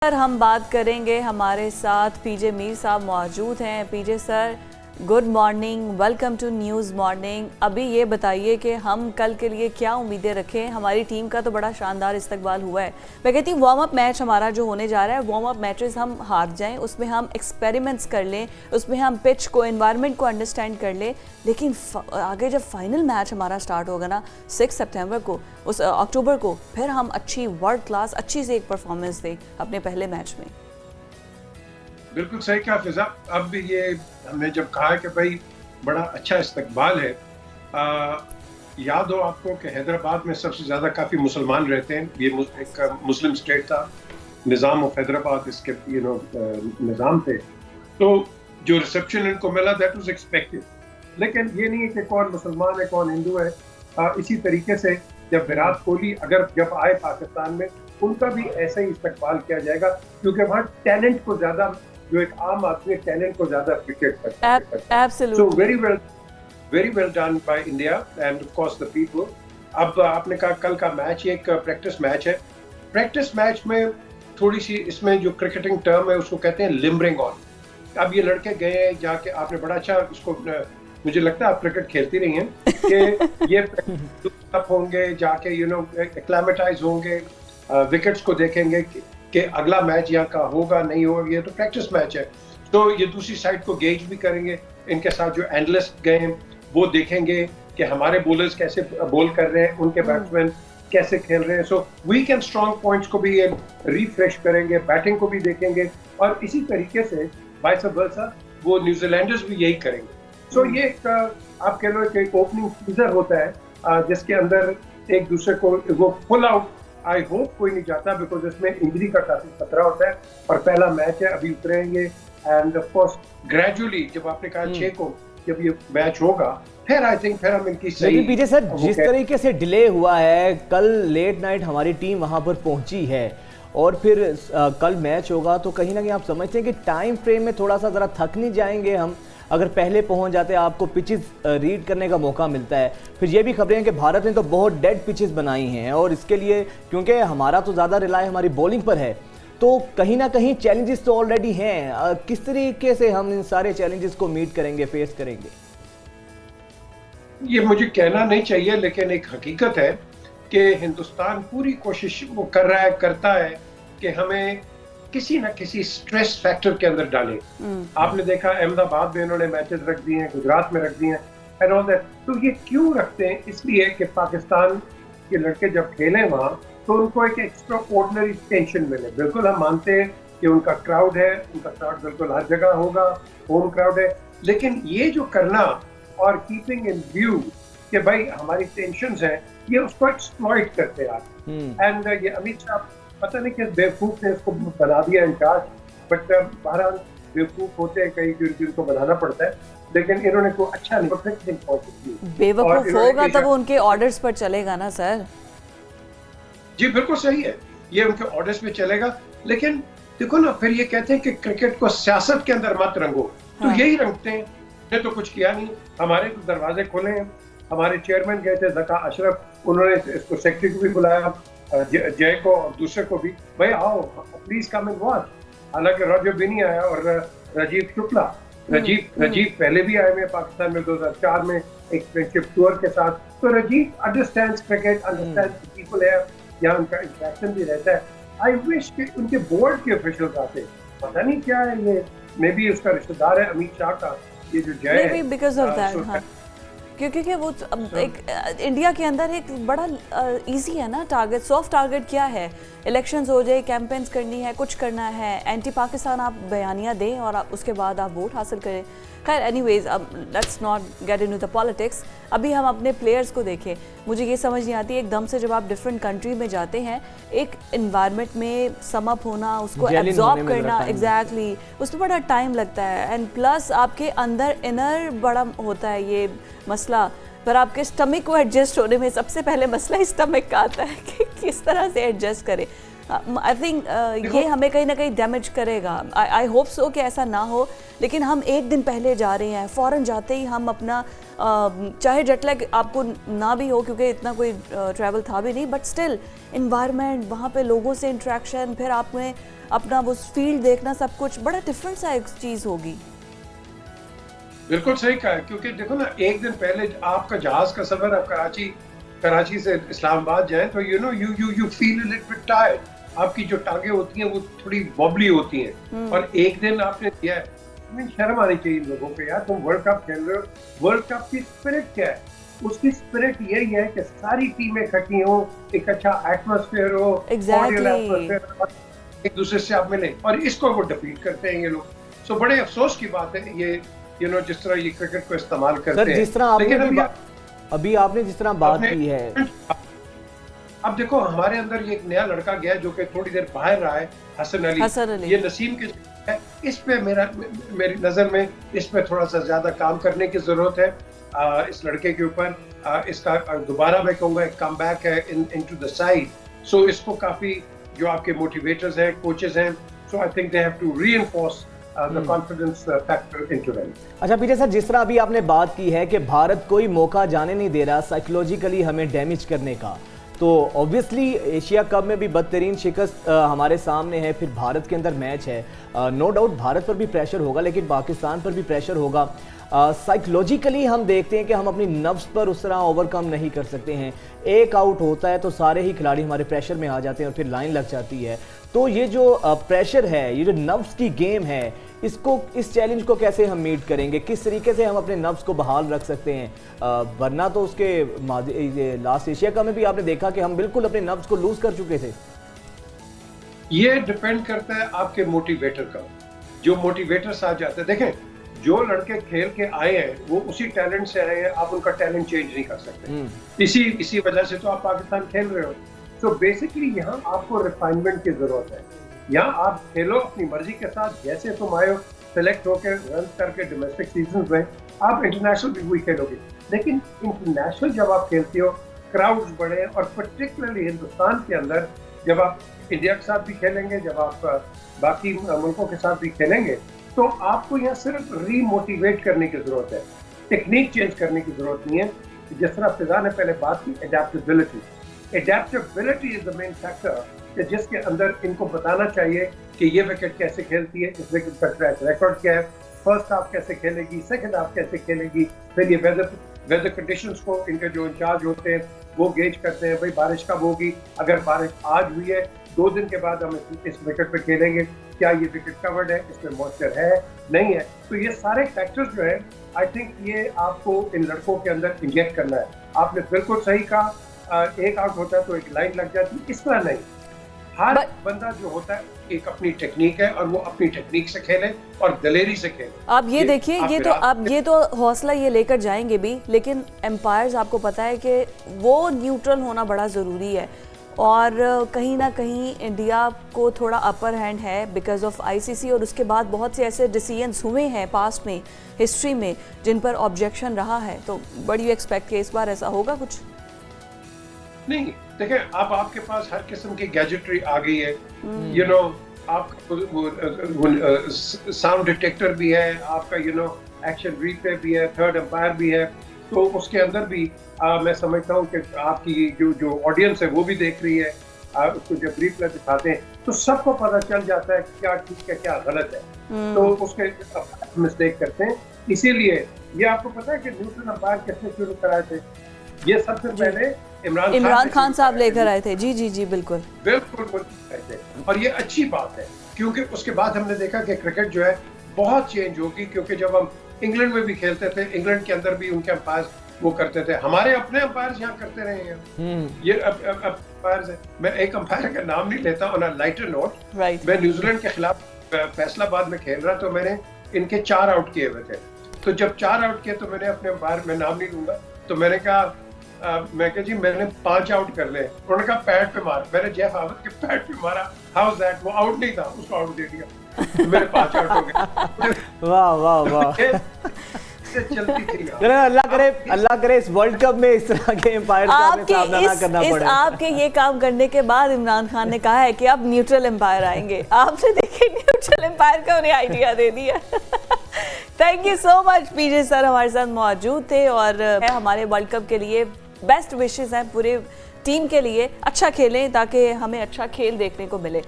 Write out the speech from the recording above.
Sir हम बात करेंगे, हमारे साथ पीजे मीर साहब मौजूद हैं। PJ sir, good morning, welcome to news morning. अभी ये बताइए कि हम कल के लिए क्या उम्मीदें रखें। हमारी टीम का तो बड़ा शानदार इस्तकबाल हुआ है। मैं कहती हूँ वार्म अप मैच हमारा जो होने जा रहा है, वार्म अप मैचेस हम हार जाएं, उसमें हम एक्सपेरिमेंट्स कर लें, उसमें हम पिच को, एनवायरनमेंट को अंडरस्टैंड कर लें, लेकिन आगे जब फाइनल मैच हमारा स्टार्ट होगा ना 6 सितंबर को, उस अक्टूबर को, फिर हम अच्छी वर्ल्ड क्लास अच्छी से एक परफॉर्मेंस दें अपने पहले मैच में। बिल्कुल सही कहा फिजा। अब ये हमने जब कहा कि भाई बड़ा अच्छा इस्तकबाल है, याद हो आपको कि हैदराबाद में सबसे ज़्यादा काफ़ी मुसलमान रहते हैं। ये एक मुस्लिम स्टेट था, निज़ाम ऑफ हैदराबाद इसके निज़ाम थे। तो जो रिसेप्शन इनको मिला दैट वाज एक्सपेक्टेड, लेकिन ये नहीं है कि कौन मुसलमान है कौन हिंदू है। इसी तरीके से जब विराट कोहली जब आए पाकिस्तान में, उनका भी ऐसा ही इस्तकबाल किया जाएगा, क्योंकि वहाँ टैलेंट को ज़्यादा, जो एक आम आदमी टैलेंट को ज्यादा अप्रिशिएट करता है। Absolutely. So very well done by India and of course the people. अब आपने कहा कल का मैच एक प्रैक्टिस मैच है। प्रैक्टिस मैच में थोड़ी सी इसमें जो क्रिकेटिंग टर्म है उसको कहते हैं लिम्बरिंग ऑन। अब ये लड़के गए जाके, आपने बड़ा अच्छा उसको, मुझे लगता है आप क्रिकेट खेलती रही हैं, कि ये होंगे जाके एक्लामेटाइज होंगे, विकेट्स को देखेंगे कि अगला मैच यहाँ का होगा नहीं होगा। ये तो प्रैक्टिस मैच है, तो ये दूसरी साइड को गेज भी करेंगे। इनके साथ जो एनालिस्ट गए हैं वो देखेंगे कि हमारे बॉलर्स कैसे बॉल कर रहे हैं, उनके बैट्समैन कैसे खेल रहे हैं। So weak and strong points को भी ये रिफ्रेश करेंगे, बैटिंग को भी देखेंगे, और इसी तरीके से वाइस वर्सा वो न्यूजीलैंडर्स भी यही करेंगे। सो ये एक आप कह लो कि ओपनिंग टीजर होता है, जिसके अंदर एक दूसरे को वो फुल आउट, आई होप कोई नहीं चाहता, बिकॉज इसमें इंजरी का काफी खतरा होता है, और पहला मैच है, अभी उतरेंगे। एंड ऑफ कोर्स ग्रेजुअली, जब आपने कहा 6 को जब ये मैच होगा, फिर आई थिंक फिर हम इनकी सही। लेकिन पीछे सर, जिस तरीके से डिले हुआ है, कल लेट नाइट हमारी टीम वहां पर पहुंची है, और फिर कल मैच होगा, तो कहीं ना कहीं आप समझते हैं कि टाइम फ्रेम में थोड़ा सा जरा थक नहीं जाएंगे हम? अगर पहले पहुंच जाते, आपको पिचेस रीड करने का मौका मिलता है। फिर ये भी खबरें हैं कि भारत ने तो बहुत डेड पिचेस बनाई हैं, और इसके लिए क्योंकि हमारा तो ज़्यादा रिलाय हमारी बॉलिंग पर है, तो कहीं ना कहीं चैलेंजेस तो ऑलरेडी हैं। किस तरीके से हम इन सारे चैलेंजेस को मीट करेंगे, फेस करेंगे? ये मुझे कहना नहीं चाहिए, लेकिन एक हकीकत है कि हिंदुस्तान पूरी कोशिश वो करता है कि हमें किसी ना किसी स्ट्रेस फैक्टर के अंदर डाले। आपने देखा अहमदाबाद में इन्होंने मैचेस रख दिए हैं, गुजरात में रख दिए हैं, एंड ऑल दैट। तो ये क्यों रखते हैं? इसलिए कि पाकिस्तान के लड़के जब खेलें वहाँ, तो उनको एक एक्स्ट्रा ऑर्डिनरी टेंशन मिले। बिल्कुल हम मानते हैं कि उनका क्राउड है, उनका क्राउड बिल्कुल हर जगह होगा, होम क्राउड है, लेकिन ये जो करना और कीपिंग इन व्यू कि भाई हमारी टेंशंस हैं, ये उसको एक्सप्लॉइट करते हैं आज। एंड ये अमित शाह पता नहीं किस बेवकूफ ने इसको बना दिया इंचार्ज, बट बहरहाल बेवकूफ होते हैं कई, जिनको बनाना पड़ता है, लेकिन इन्होंने को अच्छा नहीं पकड़ा। बेवकूफ होगा तब वो उनके ऑर्डर्स पर चलेगा ना सर। जी बिल्कुल सही है, ये उनके ऑर्डर्स पे चलेगा, लेकिन देखो ना, फिर ये कहते हैं कि क्रिकेट को सियासत के अंदर मत रंगो। तो यही रंगते हैं। ने तो कुछ किया नहीं, हमारे तो दरवाजे खोले हैं। हमारे चेयरमैन गए थे ज़का अशरफ, उन्होंने इसको सेक्रेटरी को भी बुलाया, जय को और दूसरे को भी, भाई आओ प्लीज कम एंड वॉच। हालांकि रॉजर भी नहीं आया, और राजीव शुक्ला, राजीव पहले भी आए हुए पाकिस्तान में 2004 में एक फ्रेंडशिप टूर के साथ। तो Rajiv understands cricket, understands people है, यहाँ उनका इंटरेक्शन भी रहता है। आई विश कि उनके बोर्ड के ऑफिशियल्स आते, पता नहीं क्या है ये, मे बी उसका रिश्तेदार है अमित शाह का, ये जो जय है, बिकॉज ऑफ दैट। क्योंकि वो एक इंडिया के अंदर एक बड़ा इजी है ना टारगेट, सॉफ्ट टारगेट क्या है, इलेक्शंस हो जाए, कैंपेन्स करनी है, कुछ करना है, एंटी पाकिस्तान आप बयानियाँ दें और उसके बाद आप वोट हासिल करें। खैर एनीवेज, अब let's not get into the politics. अभी हम अपने प्लेयर्स को देखें। मुझे ये समझ नहीं आती, एकदम से जब आप डिफरेंट कंट्री में जाते हैं, एक इन्वायरमेंट में सम अप होना, उसको एब्जॉर्ब करना, एग्जैक्टली उसमें बड़ा टाइम लगता है। एंड प्लस आपके अंदर इनर बड़ा होता है ये मसला, पर आपके स्टमक को एडजस्ट होने में सबसे पहले मसला स्टमक का आता है कि किस तरह से एडजस्ट करें। आई थिंक ये हमें कहीं ना कहीं डैमेज करेगा। आई होप सो कि ऐसा ना हो, लेकिन हम एक दिन पहले जा रहे हैं, फ़ौरन जाते ही हम अपना चाहे जेट लैग आपको ना भी हो क्योंकि इतना कोई ट्रैवल था भी नहीं, बट स्टिल इन्वायरमेंट, वहाँ पे लोगों से इंटरेक्शन, फिर आप में अपना वो फील्ड देखना, सब कुछ बड़ा डिफरेंट सा एक चीज़ होगी। बिल्कुल सही कहा, क्योंकि देखो ना, एक दिन पहले आपका जहाज का सफर, आप कराची से इस्लामाबाद जाएं तो you feel a little bit tired, आपकी जो टांगे होती हैं वो थोड़ी वॉबली होती हैं, और एक दिन आपने दिया है, शर्म आनी चाहिए लोगों को यार, तुम वर्ल्ड कप खेल रहे हो। वर्ल्ड कप की स्पिरिट क्या है? उसकी स्पिरिट यही है कि सारी टीमें इकट्ठी हो, एक अच्छा एटमॉस्फेयर हो, एक दूसरे से आप मिले, और इसको वो डिफीट करते हैं ये लोग। सो बड़े अफसोस की बात है ये, जिस तरह ये क्रिकेट को इस्तेमाल करते हैं। जिस तरह आपने अभी आपने जिस तरह बात की है, अब देखो हमारे अंदर ये एक नया लड़का गया जो कि थोड़ी देर बाहर रहा है, हसन अली। ये नसीम के है, इस पे मेरी नजर में इस पे थोड़ा सा ज्यादा काम करने की जरूरत है, इस लड़के के ऊपर। इसका दोबारा मैं कहूँगा एक कम बैक है इनटू द साइड। सो इसको काफी जो आपके मोटिवेटर्स हैं, कोचेस हैं, so I think they have to reinforce the confidence factor into them. अच्छा पीटर सर, जिस तरह अभी आपने बात की है कि भारत कोई मौका जाने नहीं दे रहा साइकोलॉजिकली हमें डैमेज करने का, तो ऑब्वियसली एशिया कप में भी बदतरीन शिकस्त हमारे सामने है, फिर भारत के अंदर मैच है, नो डाउट भारत पर भी प्रेशर होगा, लेकिन पाकिस्तान पर भी प्रेशर होगा। साइकोलॉजिकली हम देखते हैं कि हम अपनी नफ्स पर उस तरह ओवरकम नहीं कर सकते हैं। एक आउट होता है तो सारे ही खिलाड़ी हमारे प्रेशर में आ जाते हैं और फिर लाइन लग जाती है। तो ये जो प्रेशर है, ये जो नफ्स की गेम है, इस चैलेंज को कैसे हम मीट करेंगे? किस तरीके से हम अपने नफ्स को बहाल रख सकते हैं? वरना तो उसके लास्ट एशिया कप में भी आपने देखा कि हम बिल्कुल अपने नफ्स को लूज कर चुके थे। ये डिपेंड करता है आपके मोटिवेटर का, जो मोटिवेटर साथ जाते हैं। देखें, जो लड़के खेल के आए हैं वो उसी टैलेंट से आए हैं, आप उनका टैलेंट चेंज नहीं कर सकते। इसी वजह से तो आप पाकिस्तान खेल रहे हो। तो बेसिकली यहाँ आपको रिफाइनमेंट की जरूरत है। यहाँ आप खेलो अपनी मर्जी के साथ, जैसे तुम आए हो, सेलेक्ट होकर रन करके डोमेस्टिक सीजन में, आप इंटरनेशनल भी वही खेलोगे। लेकिन इंटरनेशनल जब आप खेलते हो, क्राउड्स बड़े, और पर्टिकुलरली हिंदुस्तान के अंदर जब आप इंडिया के साथ भी खेलेंगे, जब आप बाकी मुल्कों के साथ भी खेलेंगे, तो आपको यहाँ सिर्फ रीमोटिवेट करने की जरूरत है, टेक्निक चेंज करने की जरूरत नहीं है। जिस तरह फिजा ने पहले बात की, adaptability is the main factor, कि जिसके अंदर इनको बताना चाहिए कि ये विकेट कैसे खेलती है, इस विकेट का ट्रैक रिकॉर्ड क्या है, फर्स्ट हाफ कैसे खेलेगी, सेकंड हाफ कैसे खेलेगी, फिर ये वेदर कंडीशंस को इनके जो इंचार्ज होते हैं वो गेज करते हैं, भाई बारिश कब होगी, अगर बारिश आज हुई है 2 दिन के बाद हम इस विकेट पे खेलेंगे, क्या ये विकेट कवर्ड है, इसमें मॉइस्चर है नहीं है। तो ये सारे फैक्टर्स जो है, आई थिंक ये आपको इन लड़कों के अंदर इंजेक्ट करना है। आपने बिल्कुल सही कहा, एक आउट होता है तो एक लाइन लग जाती है, इस तरह नहीं। हर बंदा जो होता है एक अपनी टेक्निक है, और वो अपनी टेक्निक से खेले और दलेरी से खेले। आप ये देखिए, ये तो हौसला ये लेकर जाएंगे भी, लेकिन एम्पायर्स आपको पता है कि वो न्यूट्रल होना बड़ा ज़रूरी है, और कहीं ना कहीं इंडिया को थोड़ा अपर हैंड है बिकॉज ऑफ आईसीसी, और उसके बाद बहुत से ऐसे डिसीजंस हुए हैं पास्ट में, हिस्ट्री में, जिन पर ऑब्जेक्शन रहा है। तो बड़ी एक्सपेक्ट कि इस बार ऐसा होगा कुछ नहीं। देखिए, अब आपके पास हर किस्म की गैजेटरी आ गई है, आपका साउंड डिटेक्टर भी है, आपका एक्शन रिप्ले भी है, थर्ड अंपायर भी है, तो उसके अंदर भी मैं समझता हूँ कि आपकी जो ऑडियंस है वो भी देख रही है, उसको जब रिप्ले दिखाते हैं तो सबको पता चल जाता है क्या ठीक है क्या गलत है, तो उसके मिस्टेक करते हैं। इसीलिए ये आपको पता है कि न्यूट्रल अंपायर किसने शुरू कराए थे? ये सबसे पहले इमरान खान साहब लेकर आए थे। जी बिल्कुल। और ये अच्छी बात है, क्योंकि उसके बाद हमने देखा कि क्रिकेट जो है बहुत चेंज होगी, क्योंकि जब हम इंग्लैंड में भी खेलते थे, इंग्लैंड के अंदर भी उनके अंपायर वो करते थे, हमारे अपने अंपायर यहाँ करते रहे हैं। ये अंपायर है, मैं एक अंपायर का नाम नहीं लेता, ऑन अ लाइटर नोट, मैं न्यूजीलैंड के खिलाफ फैसलाबाद में खेल रहा, तो मैंने इनके 4 आउट किए हुए थे। तो जब 4 आउट किए तो मैंने अपने अंपायर, मैं नाम नहीं लूंगा, तो मैंने कहा मैं कहा जी मैंने 5 आउट कर ले। उन्होंने कहा पैड पे मार, मैंने जेफ हावर्ड के पैड पे मारा, हाउ इज दैट? वो आउट नहीं था, उसको आउट दे दिया, तो मेरे 5 आउट हो गए। वाह वाह वाह। चलती थी। अल्लाह करे इस वर्ल्ड कप में इस तरह के एम्पायर का हमें सामना ना करना पड़े। आपके ये काम करने के बाद इमरान खान ने कहा है कि अब न्यूट्रल एम्पायर आएंगे। आपने देखिए न्यूट्रल एम्पायर का उन्हें आइडिया दे दिया। Thank you so much PJ sir हमारे साथ मौजूद थे और हमारे वर्ल्ड कप के लिए बेस्ट विशेस हैं पूरे टीम के लिए। अच्छा खेलें ताकि हमें अच्छा खेल देखने को मिले।